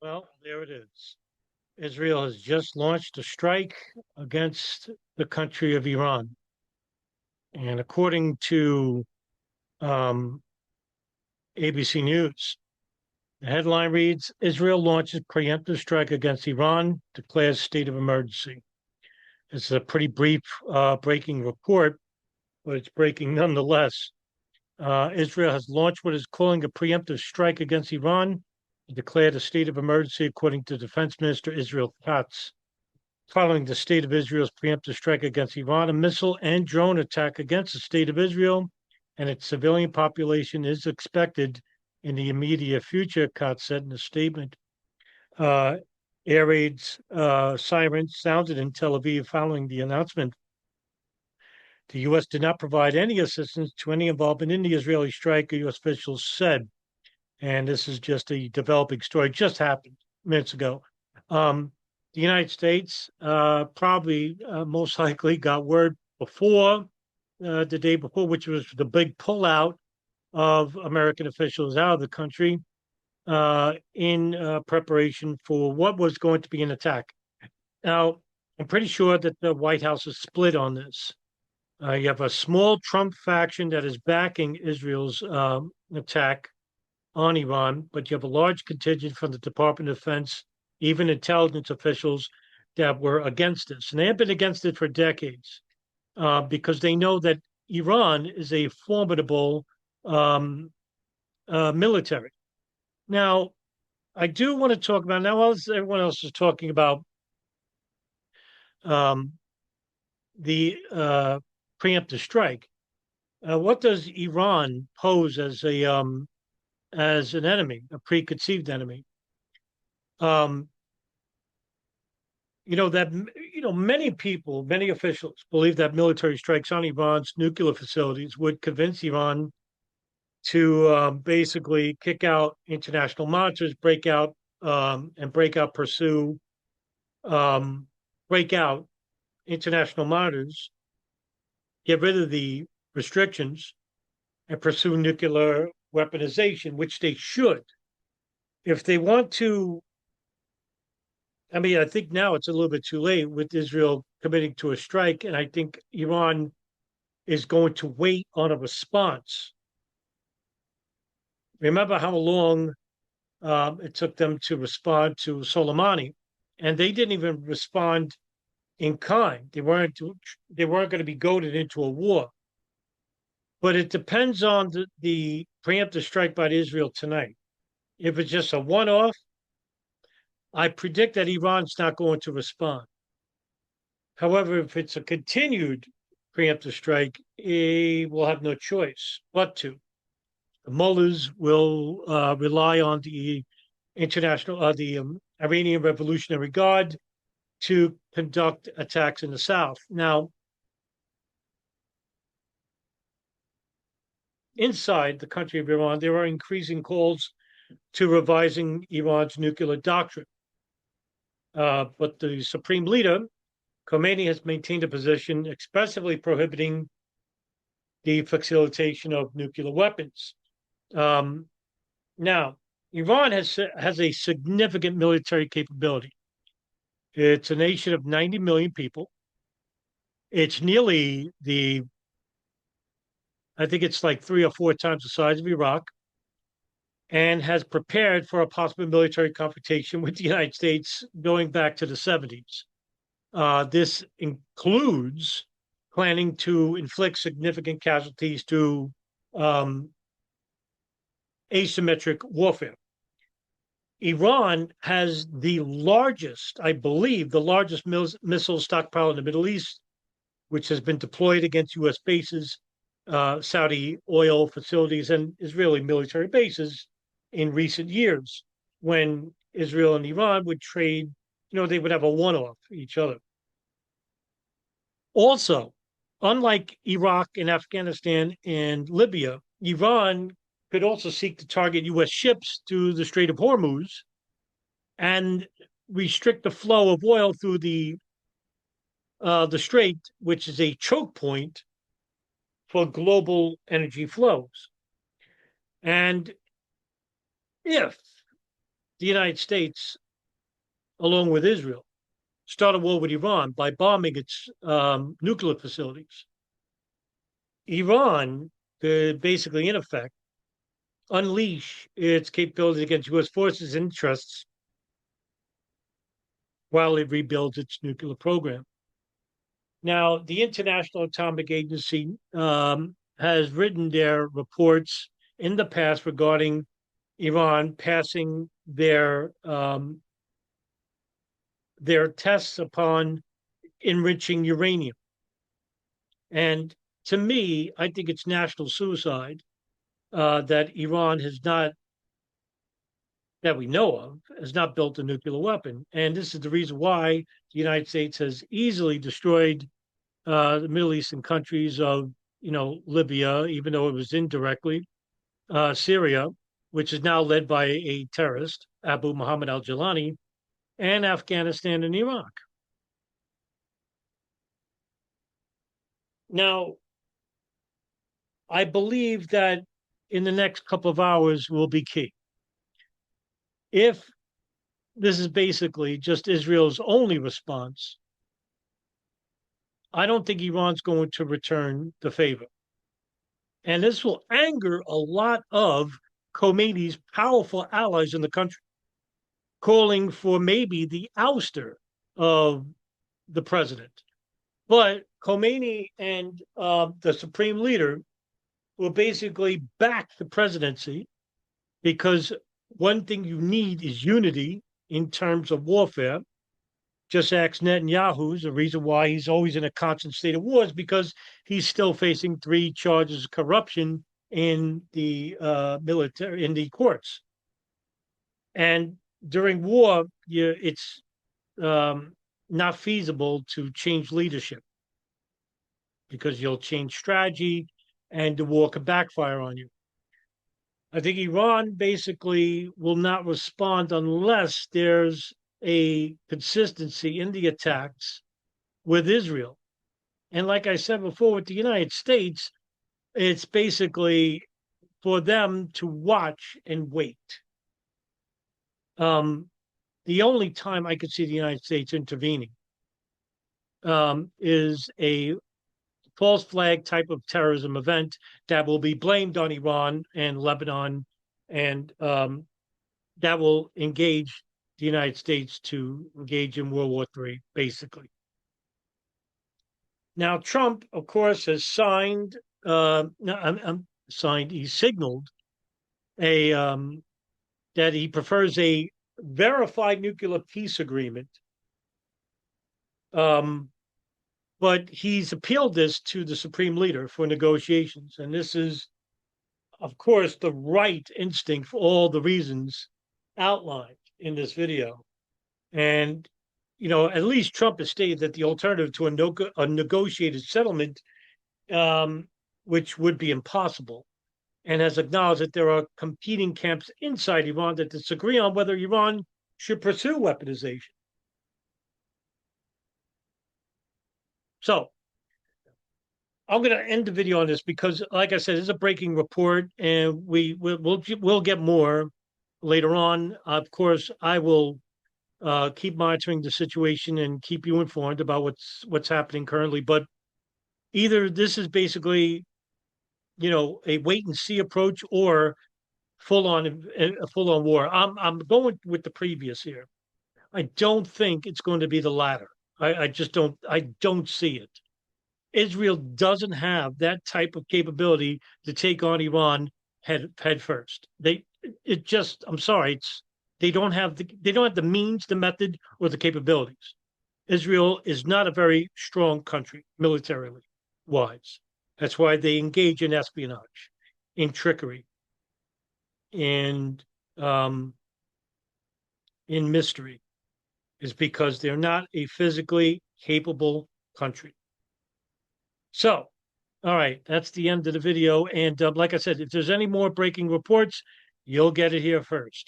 Well, there it is. Israel has just launched a strike against the country of Iran. And according to um, ABC News, the headline reads Israel launches preemptive strike against Iran, declares state of emergency. It's a pretty brief breaking report, but it's breaking nonetheless. Israel has launched what is calling a preemptive strike against Iran and declared a state of emergency, according to Defense Minister Israel Katz. Following the state of Israel's preemptive strike against Iran, a missile and drone attack against the state of Israel and its civilian population is expected in the immediate future, Katz said in a statement. Uh, Air raids sirens sounded in Tel Aviv following the announcement. The U.S. did not provide any assistance to any involvement in the Israeli strike, U.S. officials said. And this is just a developing story, just happened minutes ago. The United States probably most likely got word before the day before, which was the big pullout of American officials out of the country in preparation for what was going to be an attack. Now, I'm pretty sure that the White House is split on this. You have a small Trump faction that is backing Israel's attack on Iran, but you have a large contingent from the Department of Defense, even intelligence officials that were against this. And they have been against it for decades because they know that Iran is a formidable um, military. Now, I do want to talk about, now, while everyone else is talking about um, the preemptive strike, what does Iran pose as an enemy, a preconceived enemy? Um, many people, many officials believe that military strikes on Iran's nuclear facilities would convince Iran to basically kick out international monitors, pursue, um, break out international monitors, get rid of the restrictions, and pursue nuclear weaponization, which they should. If they want to, I mean, I think now it's a little bit too late with Israel committing to a strike, and I think Iran is going to wait on a response. Remember how long it took them to respond to Soleimani, and they didn't even respond in kind. They weren't going to be goaded into a war. But it depends on the preemptive strike by Israel tonight. If it's just a one-off, I predict that Iran's not going to respond. However, if it's a continued preemptive strike, it will have no choice but to. The mullahs will rely on the Iranian Revolutionary Guard to conduct attacks in the south. Now, inside the country of Iran, there are increasing calls to revising Iran's nuclear doctrine. But the supreme leader, Khomeini, has maintained a position expressly prohibiting the facilitation of nuclear weapons. Um, Now, Iran has a significant military capability. It's a nation of 90 million people. It's nearly I think it's like 3 or 4 times the size of Iraq, and has prepared for a possible military confrontation with the United States going back to the 70s. This includes planning to inflict significant casualties through um, asymmetric warfare. Iran has the largest, I believe, the largest missile stockpile in the Middle East, which has been deployed against U.S. bases, Saudi oil facilities, and Israeli military bases in recent years. When Israel and Iran would trade, they would have a one-off each other. Also, unlike Iraq and Afghanistan and Libya, Iran could also seek to target U.S. ships through the Strait of Hormuz and restrict the flow of oil through the strait, which is a choke point for global energy flows. And if the United States, along with Israel, started war with Iran by bombing its nuclear facilities. Iran could basically, in effect, unleash its capabilities against U.S. forces and interests while it rebuilds its nuclear program. Now, the International Atomic Agency has written their reports in the past regarding Iran passing their tests upon enriching uranium. And to me, I think it's national suicide that Iran has not, that we know of, has not built a nuclear weapon. And this is the reason why the United States has easily destroyed the Middle Eastern countries of, Libya, even though it was indirectly, Syria, which is now led by a terrorist, Abu Muhammad al-Jilani, and Afghanistan and Iraq. Now, I believe that in the next couple of hours will be key. If this is basically just Israel's only response, I don't think Iran's going to return the favor. And this will anger a lot of Khomeini's powerful allies in the country, calling for maybe the ouster of the president. But Khomeini and the supreme leader will basically back the presidency because one thing you need is unity in terms of warfare. Just ask Netanyahu. The reason why he's always in a constant state of war is because he's still facing 3 charges of corruption in the military, in the courts. And during war, it's not feasible to change leadership because you'll change strategy and the war could backfire on you. I think Iran basically will not respond unless there's a consistency in the attacks with Israel. And like I said before, with the United States, it's basically for them to watch and wait. The only time I could see the United States intervening is a false flag type of terrorism event that will be blamed on Iran and Lebanon, and that will engage the United States to engage in World War III, basically. Now, Trump, of course, has signed, he signaled that he prefers a verified nuclear peace agreement. But he's appealed this to the supreme leader for negotiations. And this is, of course, the right instinct for all the reasons outlined in this video. And, at least Trump has stated that the alternative to a negotiated settlement, which would be impossible, and has acknowledged that there are competing camps inside Iran that disagree on whether Iran should pursue weaponization. So I'm going to end the video on this because, like I said, it's a breaking report, and we'll get more later on. Of course, I will keep monitoring the situation and keep you informed about what's happening currently. But either this is basically, a wait and see approach, or full on war. I'm going with the previous here. I don't think it's going to be the latter. I just don't. I don't see it. Israel doesn't have that type of capability to take on Iran head first. I'm sorry, they don't have the means, the method, or the capabilities. Israel is not a very strong country militarily wise. That's why they engage in espionage, in trickery, and in mystery, is because they're not a physically capable country. So, all right, that's the end of the video. And like I said, if there's any more breaking reports, you'll get it here first.